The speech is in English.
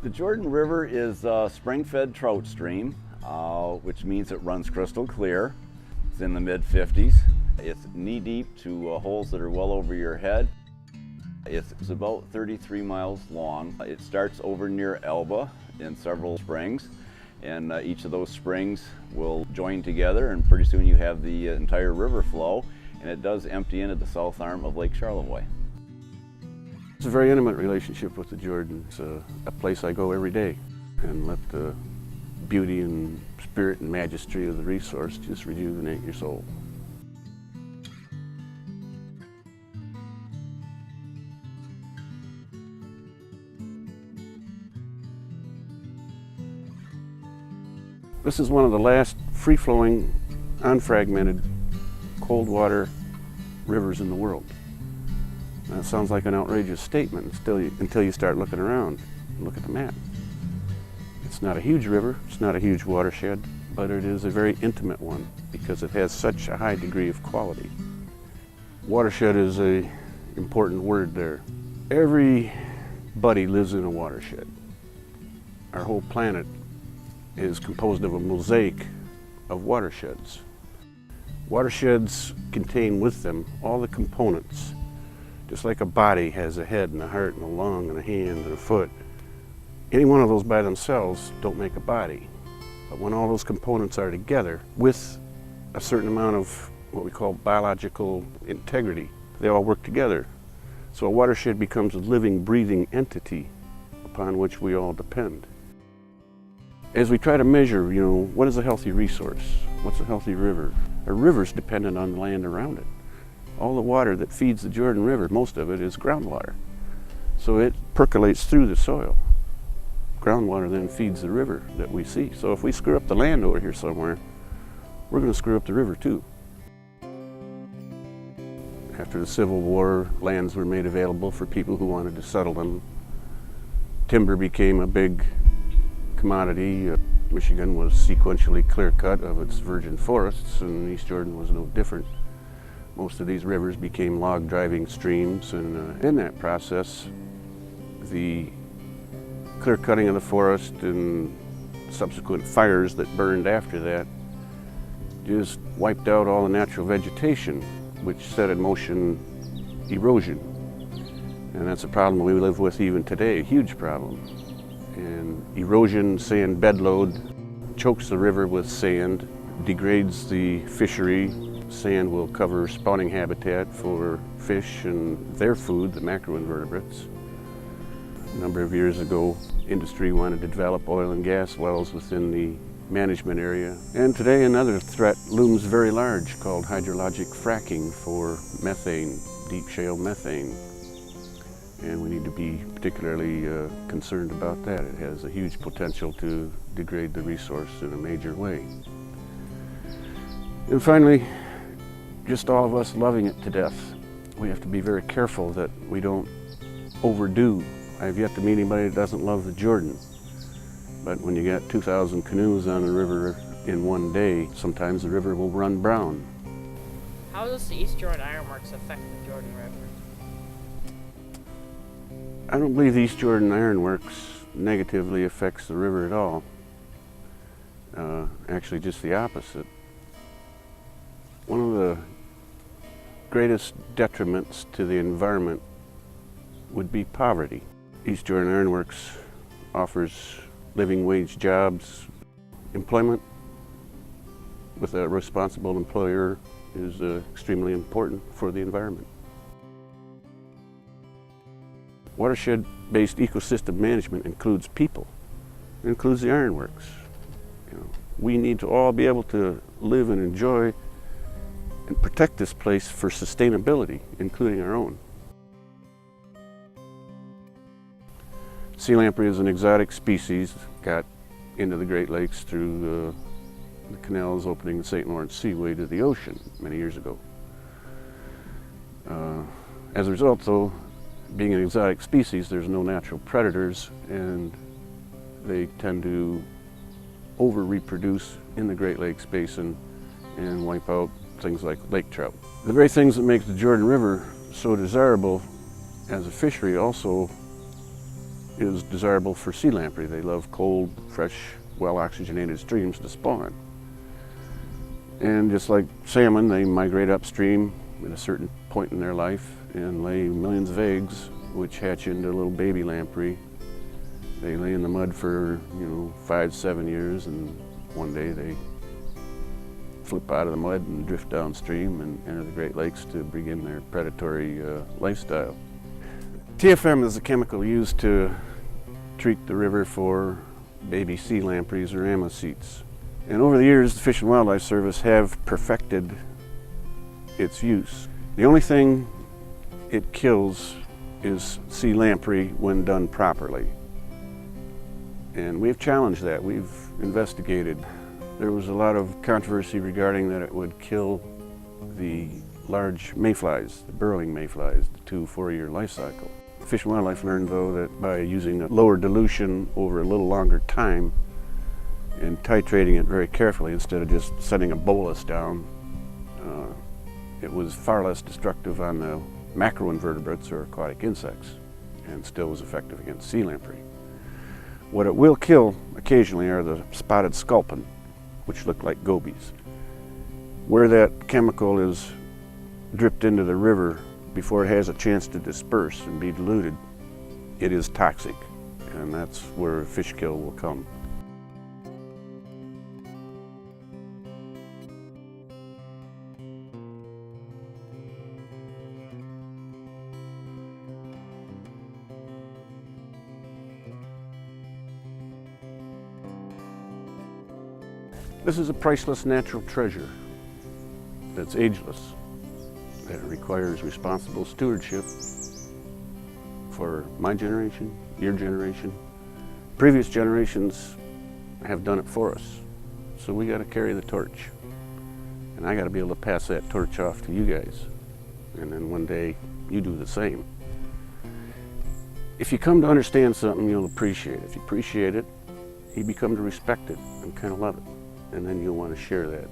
The Jordan River is a spring-fed trout stream, which means it runs crystal clear. It's in the mid-50s. It's knee-deep to holes that are well over your head. It's about 33 miles long. It starts over near Elba in several springs, and each of those springs will join together, and pretty soon you have the entire river flow, and it does empty into the south arm of Lake Charlevoix. It's a very intimate relationship with the Jordan. It's a place I go every day and let the beauty and spirit and majesty of the resource just rejuvenate your soul. This is one of the last free-flowing, unfragmented, cold water rivers in the world. That sounds like an outrageous statement until you start looking around and look at the map. It's not a huge river, it's not a huge watershed, but it is a very intimate one because it has such a high degree of quality. Watershed is an important word there. Everybody lives in a watershed. Our whole planet is composed of a mosaic of watersheds. Watersheds contain with them all the components. Just like a body has a head and a heart and a lung and a hand and a foot, any one of those by themselves don't make a body. But when all those components are together with a certain amount of what we call biological integrity, they all work together. So a watershed becomes a living, breathing entity upon which we all depend. As we try to measure, what is a healthy resource? What's a healthy river? A river's dependent on the land around it. All the water that feeds the Jordan River, most of it is groundwater. So it percolates through the soil. Groundwater then feeds the river that we see. So if we screw up the land over here somewhere, we're going to screw up the river too. After the Civil War, lands were made available for people who wanted to settle them. Timber became a big commodity. Michigan was sequentially clear-cut of its virgin forests, and East Jordan was no different. Most of these rivers became log-driving streams, and in that process, the clear-cutting of the forest and subsequent fires that burned after that just wiped out all the natural vegetation, which set in motion erosion. And that's a problem we live with even today, a huge problem. And erosion, sand bedload, chokes the river with sand, degrades the fishery. Sand will cover spawning habitat for fish and their food, the macroinvertebrates. A number of years ago, industry wanted to develop oil and gas wells within the management area. And today another threat looms very large called hydrologic fracking for methane, deep shale methane. And we need to be particularly concerned about that. It has a huge potential to degrade the resource in a major way. And finally, just all of us loving it to death. We have to be very careful that we don't overdo. I've yet to meet anybody that doesn't love the Jordan. But when you got 2,000 canoes on the river in one day, sometimes the river will run brown. How does the East Jordan Ironworks affect the Jordan River? I don't believe the East Jordan Ironworks negatively affects the river at all. Actually, just the opposite. One of the greatest detriments to the environment would be poverty. East Jordan Ironworks offers living wage jobs. Employment with a responsible employer is extremely important for the environment. Watershed-based ecosystem management includes people. It includes the ironworks. We need to all be able to live and enjoy and protect this place for sustainability, including our own. Sea lamprey is an exotic species, got into the Great Lakes through the canals opening the St. Lawrence Seaway to the ocean many years ago. As a result, though, being an exotic species, there's no natural predators, and they tend to over-reproduce in the Great Lakes Basin and wipe out things like lake trout. The very things that make the Jordan River so desirable as a fishery also is desirable for sea lamprey. They love cold, fresh, well-oxygenated streams to spawn. And just like salmon, they migrate upstream at a certain point in their life and lay millions of eggs, which hatch into little baby lamprey. They lay in the mud for, 5 to 7 years, and one day they flip out of the mud and drift downstream and enter the Great Lakes to begin their predatory lifestyle. TFM is a chemical used to treat the river for baby sea lampreys or ammocetes. And over the years, the Fish and Wildlife Service have perfected its use. The only thing it kills is sea lamprey when done properly. And we've challenged that, we've investigated. There was a lot of controversy regarding that it would kill the large mayflies, the burrowing mayflies, the 2 4-year life cycle. Fish and Wildlife learned, though, that by using a lower dilution over a little longer time and titrating it very carefully instead of just setting a bolus down, it was far less destructive on the macroinvertebrates or aquatic insects, and still was effective against sea lamprey. What it will kill occasionally are the spotted sculpin, which look like gobies. Where that chemical is dripped into the river before it has a chance to disperse and be diluted, it is toxic, and that's where fish kill will come. This is a priceless natural treasure that's ageless, that requires responsible stewardship for my generation, your generation. Previous generations have done it for us, so we got to carry the torch. And I got to be able to pass that torch off to you guys, and then one day you do the same. If you come to understand something, you'll appreciate it. If you appreciate it, you become to respect it and kind of love it. And then you'll want to share that